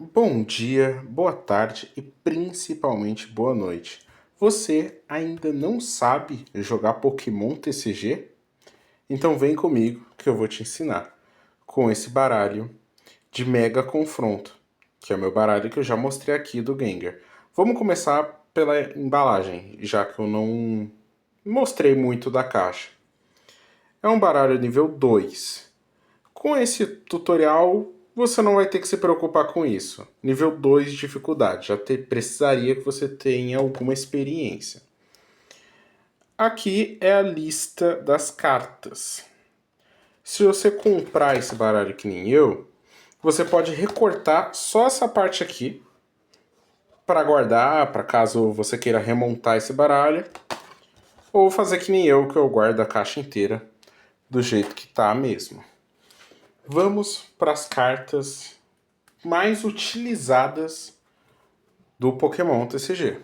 Bom dia, boa tarde e principalmente boa noite. Você ainda não sabe jogar Pokémon TCG? Então vem comigo que eu vou te ensinar com esse baralho de Mega Confronto, que é o meu baralho que eu já mostrei aqui do Gengar. Vamos começar pela embalagem, já que eu não mostrei muito da caixa. É um baralho nível 2. Com esse tutorial, você não vai ter que se preocupar com isso. Nível 2 de dificuldade, precisaria que você tenha alguma experiência. Aqui é a lista das cartas. Se você comprar esse baralho que nem eu, você pode recortar só essa parte aqui para guardar, para caso você queira remontar esse baralho, ou fazer que nem eu, que eu guardo a caixa inteira do jeito que tá mesmo. Vamos para as cartas mais utilizadas do Pokémon TCG.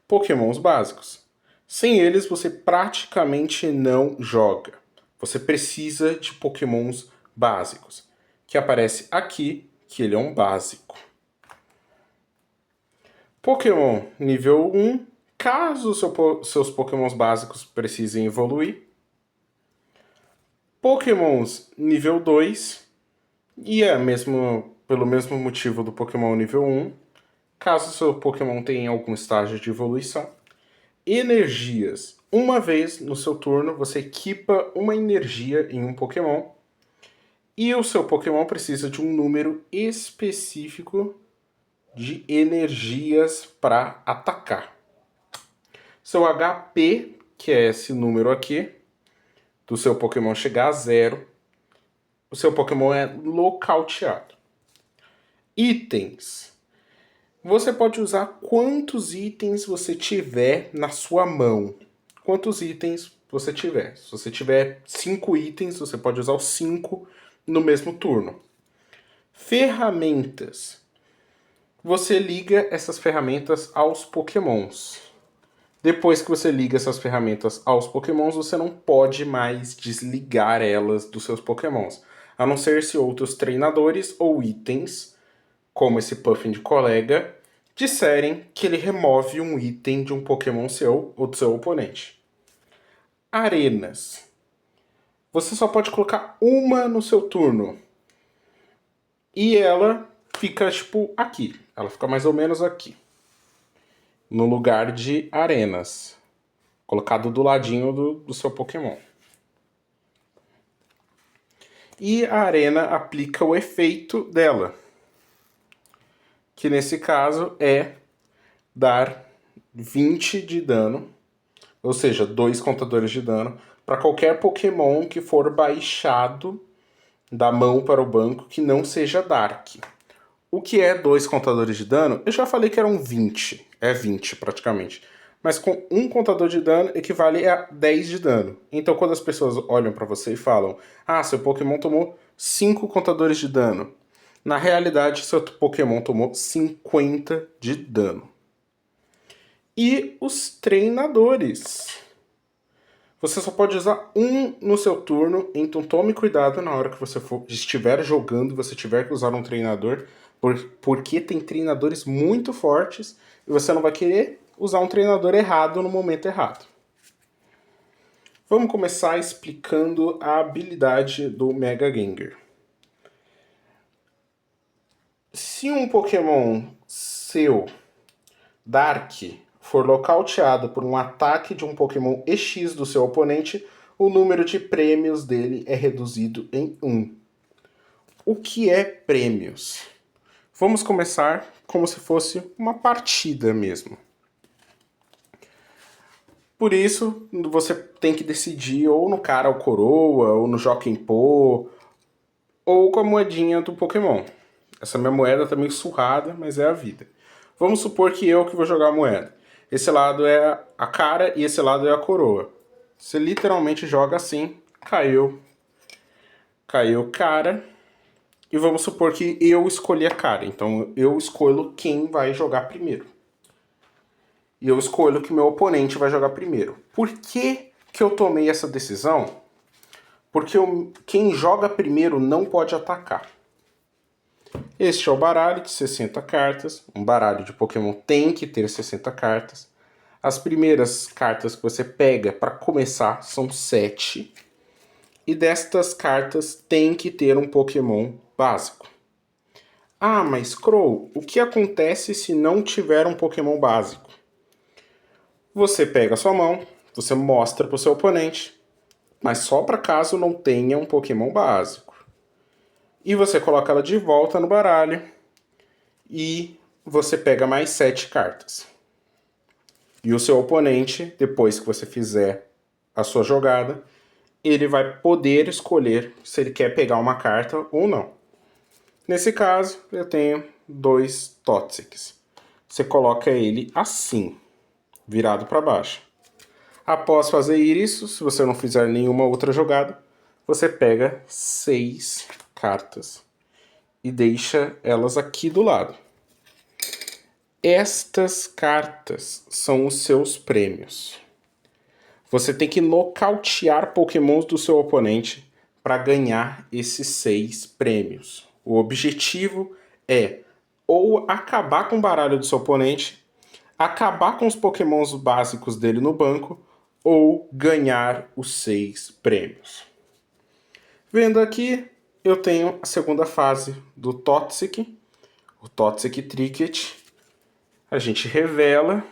Pokémons básicos. Sem eles você praticamente não joga. Você precisa de Pokémons básicos, que aparece aqui que ele é um básico. Pokémon nível 1, caso seus Pokémons básicos precisem evoluir. Pokémons nível 2, e pelo mesmo motivo do Pokémon nível 1, caso seu Pokémon tenha algum estágio de evolução. Energias. Uma vez no seu turno, você equipa uma energia em um Pokémon. E o seu Pokémon precisa de um número específico de energias para atacar. Seu HP, que é esse número aqui, do seu Pokémon chegar a 0, o seu Pokémon é nocauteado. Itens. Você pode usar quantos itens você tiver na sua mão. Quantos itens você tiver. Se você tiver 5 itens, você pode usar os 5 no mesmo turno. Ferramentas. Você liga essas ferramentas aos Pokémons. Depois que você liga essas ferramentas aos Pokémons, você não pode mais desligar elas dos seus Pokémons. A não ser se outros treinadores ou itens, como esse Puffin de colega, disserem que ele remove um item de um Pokémon seu ou do seu oponente. Arenas. Você só pode colocar uma no seu turno. E ela fica, tipo, aqui. Ela fica mais ou menos aqui. No lugar de arenas. Colocado do ladinho do seu Pokémon. E a arena aplica o efeito dela. Que nesse caso é dar 20 de dano. Ou seja, 2 contadores de dano para qualquer Pokémon que for baixado da mão para o banco que não seja Dark. O que é 2 contadores de dano? Eu já falei que eram 20. É 20 praticamente. Mas com um contador de dano equivale a 10 de dano. Então quando as pessoas olham para você e falam: ah, seu Pokémon tomou 5 contadores de dano. Na realidade, seu Pokémon tomou 50 de dano. E os treinadores. Você só pode usar um no seu turno, então tome cuidado na hora que você estiver jogando e você tiver que usar um treinador, porque tem treinadores muito fortes e você não vai querer usar um treinador errado no momento errado. Vamos começar explicando a habilidade do Mega Gengar. Se um Pokémon seu, Dark, for nocauteado por um ataque de um Pokémon EX do seu oponente, o número de prêmios dele é reduzido em 1. O que é prêmios? Vamos começar como se fosse uma partida mesmo. Por isso, você tem que decidir ou no cara ou coroa, ou no Jokenpô, ou com a moedinha do Pokémon. Essa minha moeda tá meio surrada, mas é a vida. Vamos supor que eu que vou jogar a moeda. Esse lado é a cara e esse lado é a coroa. Você literalmente joga assim, caiu cara. E vamos supor que eu escolhi a cara. Então eu escolho quem vai jogar primeiro. E eu escolho que meu oponente vai jogar primeiro. Por que eu tomei essa decisão? Porque quem joga primeiro não pode atacar. Este é o baralho de 60 cartas. Um baralho de Pokémon tem que ter 60 cartas. As primeiras cartas que você pega para começar são 7. E destas cartas tem que ter um Pokémon básico. Ah, mas Crow, o que acontece se não tiver um Pokémon básico? Você pega a sua mão, você mostra para o seu oponente, mas só para caso não tenha um Pokémon básico. E você coloca ela de volta no baralho e você pega mais 7 cartas. E o seu oponente, depois que você fizer a sua jogada, ele vai poder escolher se ele quer pegar uma carta ou não. Nesse caso, eu tenho 2 Toxics. Você coloca ele assim, virado para baixo. Após fazer isso, se você não fizer nenhuma outra jogada, você pega 6 cartas e deixa elas aqui do lado. Estas cartas são os seus prêmios. Você tem que nocautear Pokémons do seu oponente para ganhar esses 6 prêmios. O objetivo é ou acabar com o baralho do seu oponente, acabar com os Pokémons básicos dele no banco, ou ganhar os 6 prêmios. Vendo aqui, eu tenho a segunda fase do Toxic, o Toxic Tricket. A gente revela,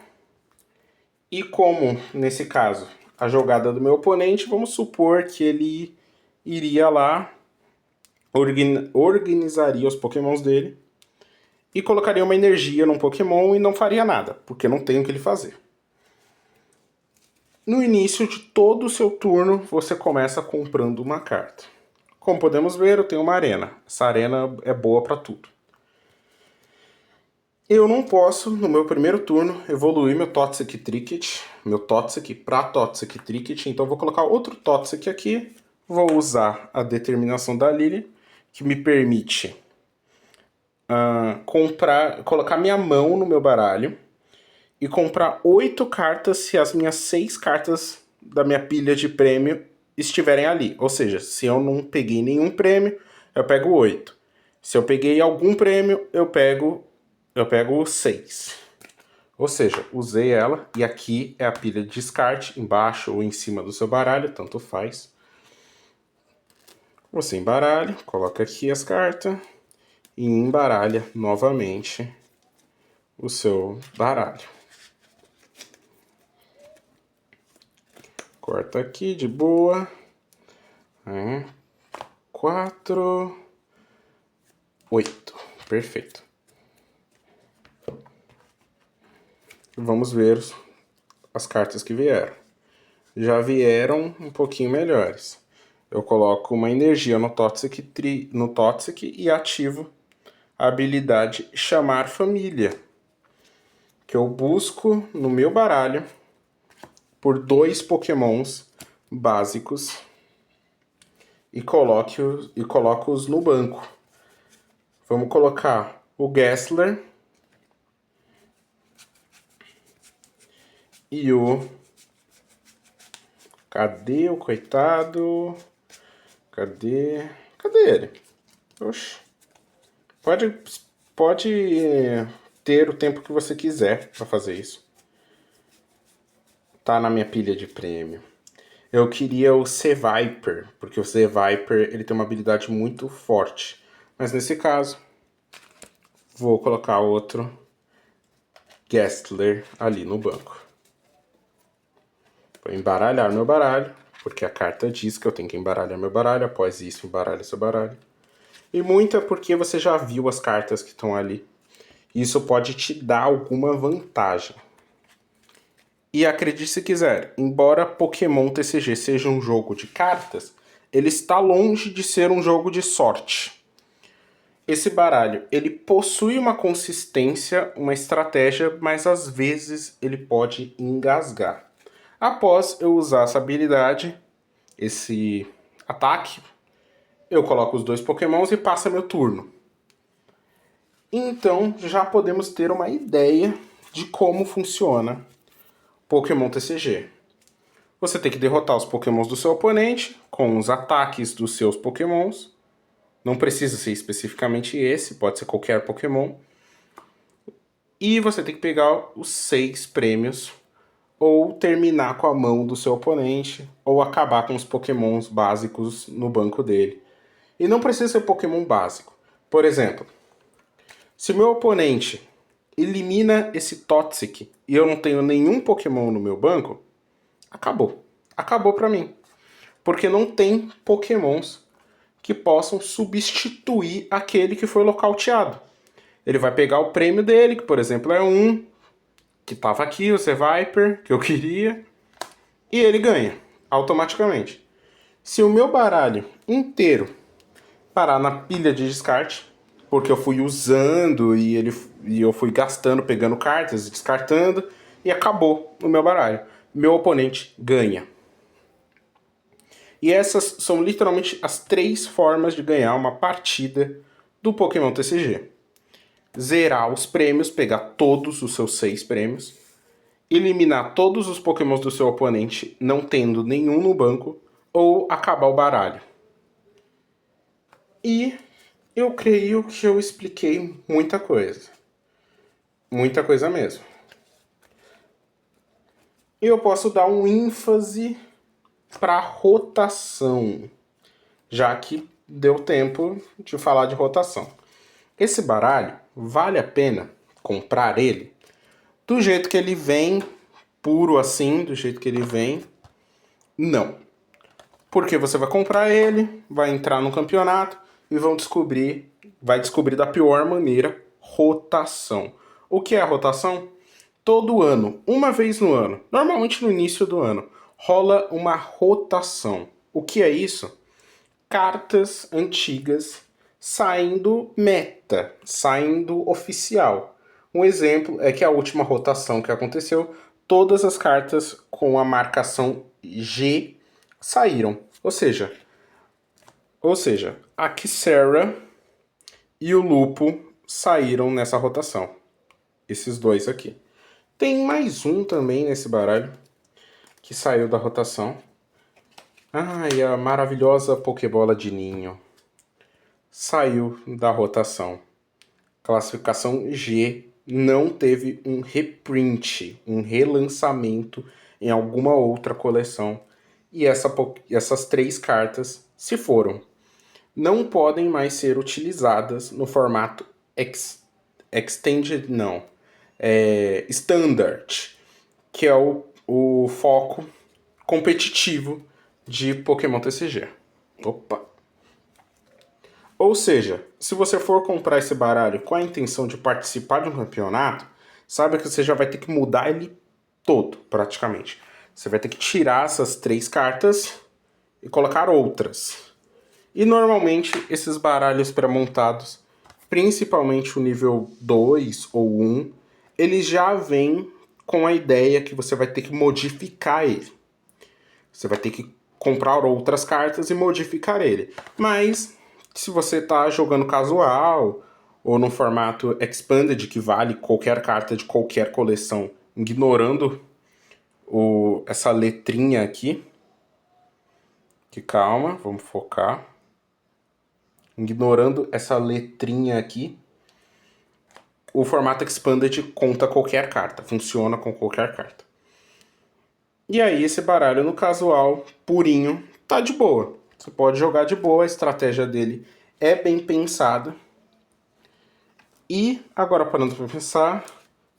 e como, nesse caso, a jogada do meu oponente, vamos supor que ele iria lá, organizaria os Pokémons dele, e colocaria uma energia num Pokémon e não faria nada, porque não tem o que ele fazer. No início de todo o seu turno, você começa comprando uma carta. Como podemos ver, eu tenho uma arena. Essa arena é boa para tudo. Eu não posso, no meu primeiro turno, evoluir meu Toxic Tricket, meu Toxic para Toxic Tricket, então vou colocar outro Toxic aqui, vou usar a determinação da Lily, que me permite colocar minha mão no meu baralho e comprar 8 cartas se as minhas 6 cartas da minha pilha de prêmio estiverem ali. Ou seja, se eu não peguei nenhum prêmio, eu pego 8. Se eu peguei algum prêmio, eu pego 6. Ou seja, usei ela e aqui é a pilha de descarte, embaixo ou em cima do seu baralho, tanto faz. Você embaralha, coloca aqui as cartas e embaralha novamente o seu baralho. Corta aqui de boa. 4, 8. Perfeito. Vamos ver as cartas que vieram. Já vieram um pouquinho melhores. Eu coloco uma energia no Toxic e ativo a habilidade Chamar Família, que eu busco no meu baralho por 2 Pokémons básicos e coloco-os no banco. Vamos colocar o Gessler e o... Cadê o coitado? Cadê ele? Oxi. Pode ter o tempo que você quiser para fazer isso. Tá na minha pilha de prêmio. Eu queria o Seviper, porque o Seviper ele tem uma habilidade muito forte. Mas nesse caso, vou colocar outro Gessler ali no banco. Vou embaralhar meu baralho, porque a carta diz que eu tenho que embaralhar meu baralho. Após isso, embaralha seu baralho. E muito é porque você já viu as cartas que estão ali. Isso pode te dar alguma vantagem. E acredite se quiser, embora Pokémon TCG seja um jogo de cartas, ele está longe de ser um jogo de sorte. Esse baralho, ele possui uma consistência, uma estratégia, mas às vezes ele pode engasgar. Após eu usar essa habilidade, esse ataque, eu coloco os 2 Pokémons e passa meu turno. Então já podemos ter uma ideia de como funciona Pokémon TCG. Você tem que derrotar os Pokémons do seu oponente com os ataques dos seus Pokémons Não precisa ser especificamente esse, pode ser qualquer Pokémon. E você tem que pegar os 6 prêmios, ou terminar com a mão do seu oponente, ou acabar com os Pokémons básicos no banco dele. E não precisa ser Pokémon básico. Por exemplo, se meu oponente elimina esse Toxic e eu não tenho nenhum Pokémon no meu banco, acabou. Acabou pra mim. Porque não tem Pokémons que possam substituir aquele que foi nocauteado. Ele vai pegar o prêmio dele, que por exemplo é um, que tava aqui, o Seviper, que eu queria, e ele ganha, automaticamente. Se o meu baralho inteiro parar na pilha de descarte, porque eu fui usando e eu fui gastando, pegando cartas, descartando, e acabou o meu baralho. Meu oponente ganha. E essas são literalmente as 3 formas de ganhar uma partida do Pokémon TCG. Zerar os prêmios, pegar todos os seus 6 prêmios, eliminar todos os Pokémons do seu oponente, não tendo nenhum no banco, ou acabar o baralho. E eu creio que eu expliquei muita coisa. Muita coisa mesmo. E eu posso dar um ênfase para rotação, já que deu tempo de falar de rotação. Esse baralho, vale a pena comprar ele do jeito que ele vem, puro assim, do jeito que ele vem? Não. Porque você vai comprar ele, vai entrar no campeonato e vai descobrir da pior maneira, rotação. O que é a rotação? Todo ano, uma vez no ano, normalmente no início do ano, rola uma rotação. O que é isso? Cartas antigas saindo meta, saindo oficial. Um exemplo é que a última rotação que aconteceu, todas as cartas com a marcação G saíram. Ou seja, a Kisera e o Lupo saíram nessa rotação. Esses dois aqui. Tem mais um também nesse baralho que saiu da rotação. E a maravilhosa Pokébola de Ninho saiu da rotação. Classificação G, não teve um reprint, um relançamento em alguma outra coleção. E essas 3 cartas se foram. Não podem mais ser utilizadas no formato Extended, não. Standard, que é o foco competitivo de Pokémon TCG. Opa! Ou seja, se você for comprar esse baralho com a intenção de participar de um campeonato, saiba que você já vai ter que mudar ele todo, praticamente. Você vai ter que tirar essas 3 cartas e colocar outras. E normalmente esses baralhos pré-montados, principalmente o nível 2 ou 1, eles já vêm com a ideia que você vai ter que modificar ele. Você vai ter que comprar outras cartas e modificar ele. Mas se você está jogando casual ou no formato Expanded, que vale qualquer carta de qualquer coleção, ignorando essa letrinha aqui, que calma, vamos focar. Ignorando essa letrinha aqui, o formato Expanded conta qualquer carta, funciona com qualquer carta. E aí esse baralho no casual, purinho, tá de boa. Você pode jogar de boa, a estratégia dele é bem pensada. E agora parando para pensar,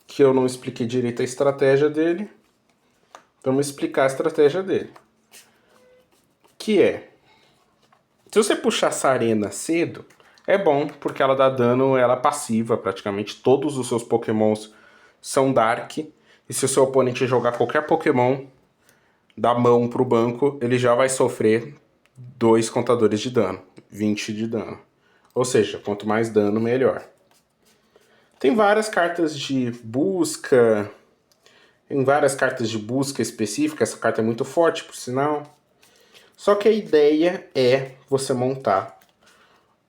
que eu não expliquei direito a estratégia dele, vamos explicar a estratégia dele. Que é, se você puxar essa arena cedo, é bom, porque ela dá dano, ela é passiva praticamente. Todos os seus pokémons são Dark. E se o seu oponente jogar qualquer pokémon da mão pro banco, ele já vai sofrer 2 contadores de dano. 20 de dano. Ou seja, quanto mais dano, melhor. Tem várias cartas de busca. Tem várias cartas de busca específicas. Essa carta é muito forte, por sinal. Só que a ideia é você montar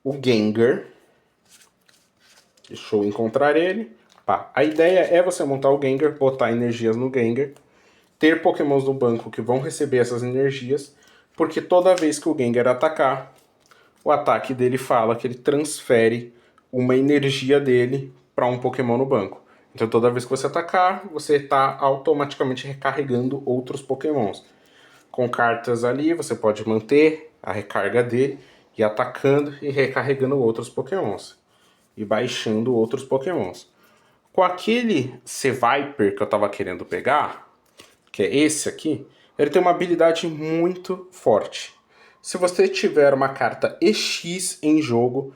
o Gengar. Deixa eu encontrar ele. A ideia é você montar o Gengar, botar energias no Gengar, ter pokémons no banco que vão receber essas energias, porque toda vez que o Gengar atacar, o ataque dele fala que ele transfere uma energia dele para um Pokémon no banco. Então toda vez que você atacar, você está automaticamente recarregando outros Pokémons. Com cartas ali, você pode manter a recarga dele, e atacando e recarregando outros Pokémons. E baixando outros Pokémons. Com aquele Seviper que eu estava querendo pegar, que é esse aqui, ele tem uma habilidade muito forte. Se você tiver uma carta EX em jogo,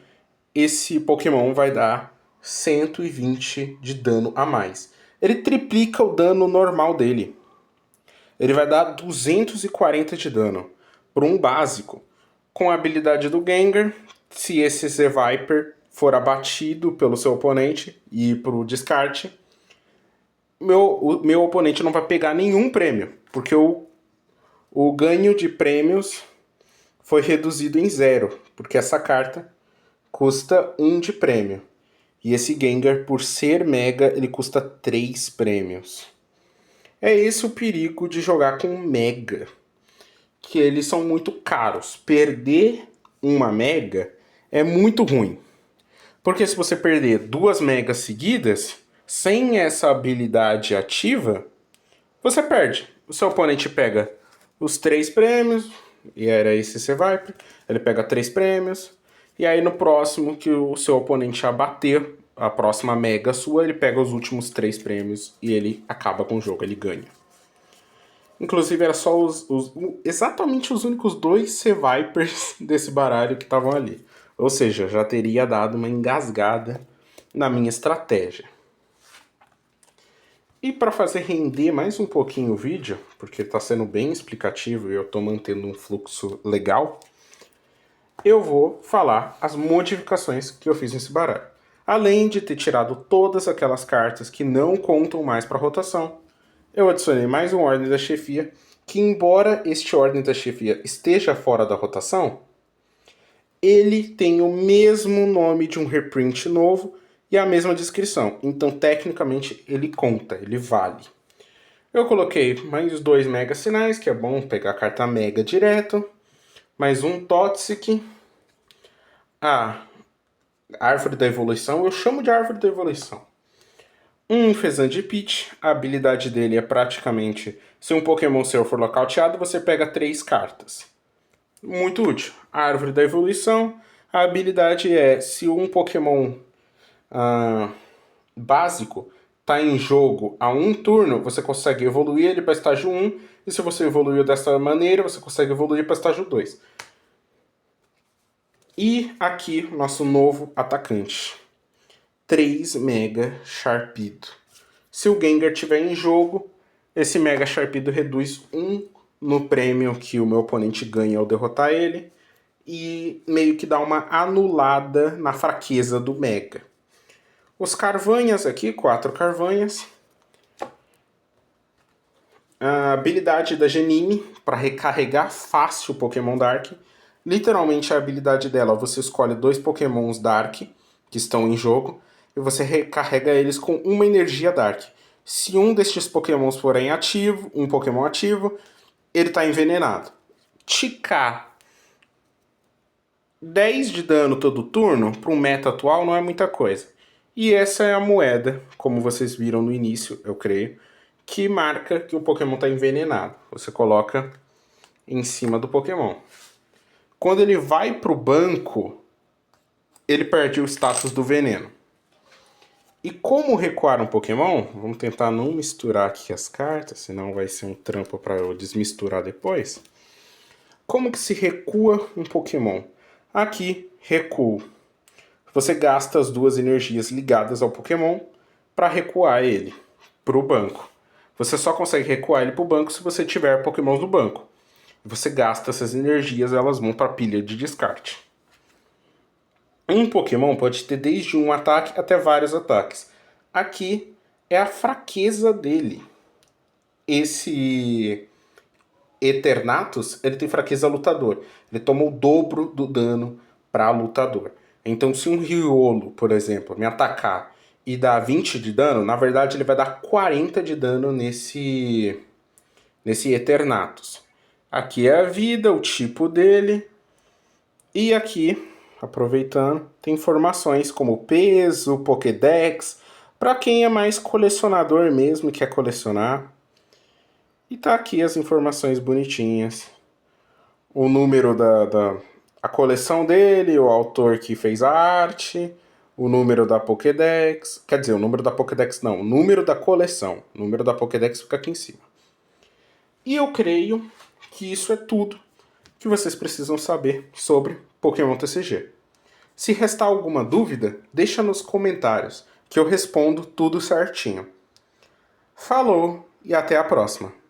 esse Pokémon vai dar 120 de dano a mais. Ele triplica o dano normal dele. Ele vai dar 240 de dano por um básico. Com a habilidade do Gengar, se esse Seviper for abatido pelo seu oponente e ir pro descarte, o meu oponente não vai pegar nenhum prêmio, porque o ganho de prêmios foi reduzido em 0, porque essa carta custa 1 de prêmio. E esse Gengar, por ser Mega, ele custa 3 prêmios. É esse o perigo de jogar com Mega, que eles são muito caros. Perder uma Mega é muito ruim. Porque se você perder 2 Megas seguidas, sem essa habilidade ativa, você perde. O seu oponente pega os 3 prêmios, e era esse Seviper, ele pega 3 prêmios, e aí no próximo que o seu oponente abater, a próxima Mega sua, ele pega os últimos 3 prêmios e ele acaba com o jogo, ele ganha. Inclusive era só exatamente os únicos 2 Sevipers desse baralho que estavam ali. Ou seja, já teria dado uma engasgada na minha estratégia. E para fazer render mais um pouquinho o vídeo, porque está sendo bem explicativo e eu estou mantendo um fluxo legal, eu vou falar as modificações que eu fiz nesse baralho. Além de ter tirado todas aquelas cartas que não contam mais para rotação, eu adicionei mais um Ordem da Chefia, que embora este Ordem da Chefia esteja fora da rotação, ele tem o mesmo nome de um reprint novo e a mesma descrição. Então, tecnicamente, ele conta, ele vale. Eu coloquei mais 2 Mega Sinais, que é bom pegar a carta Mega direto. Mais um Toxic. A Árvore da Evolução, eu chamo de Árvore da Evolução. Um Fezand Peach, a habilidade dele é praticamente, se um Pokémon seu for nocauteado, você pega 3 cartas. Muito útil. A Árvore da Evolução, a habilidade é, se um Pokémon básico está em jogo a um turno, você consegue evoluir ele para estágio 1, e se você evoluiu dessa maneira, você consegue evoluir para estágio 2. E aqui, nosso novo atacante. 3 Mega Sharpedo. Se o Gengar estiver em jogo, esse Mega Sharpedo reduz 1 no prêmio que o meu oponente ganha ao derrotar ele, e meio que dá uma anulada na fraqueza do Mega. Os Carvanhas aqui, 4 Carvanhas. A habilidade da Janine, para recarregar fácil o Pokémon Dark. Literalmente a habilidade dela, você escolhe 2 Pokémons Dark que estão em jogo e você recarrega eles com uma energia Dark. Se um destes Pokémons forem ativo, um Pokémon ativo, ele está envenenado. Ticar 10 de dano todo turno, para um meta atual, não é muita coisa. E essa é a moeda, como vocês viram no início, eu creio, que marca que o Pokémon está envenenado. Você coloca em cima do Pokémon. Quando ele vai para o banco, ele perde o status do veneno. E como recuar um Pokémon? Vamos tentar não misturar aqui as cartas, senão vai ser um trampo para eu desmisturar depois. Como que se recua um Pokémon? Aqui, recuo. Você gasta as 2 energias ligadas ao Pokémon para recuar ele para o banco. Você só consegue recuar ele para o banco se você tiver Pokémons no banco. Você gasta essas energias, elas vão para a pilha de descarte. Um Pokémon pode ter desde um ataque até vários ataques. Aqui é a fraqueza dele. Esse Eternatus, ele tem fraqueza lutador. Ele toma o dobro do dano para lutador. Então, se um Riolo, por exemplo, me atacar e dar 20 de dano, na verdade ele vai dar 40 de dano nesse Eternatus. Aqui é a vida, o tipo dele. E aqui, aproveitando, tem informações como peso, Pokédex, para quem é mais colecionador mesmo e quer colecionar. E tá aqui as informações bonitinhas. O número a coleção dele, o autor que fez a arte, o número da Pokédex. Quer dizer, o número da Pokédex não, o número da coleção. O número da Pokédex fica aqui em cima. E eu creio que isso é tudo que vocês precisam saber sobre Pokémon TCG. Se restar alguma dúvida, deixa nos comentários, que eu respondo tudo certinho. Falou e até a próxima!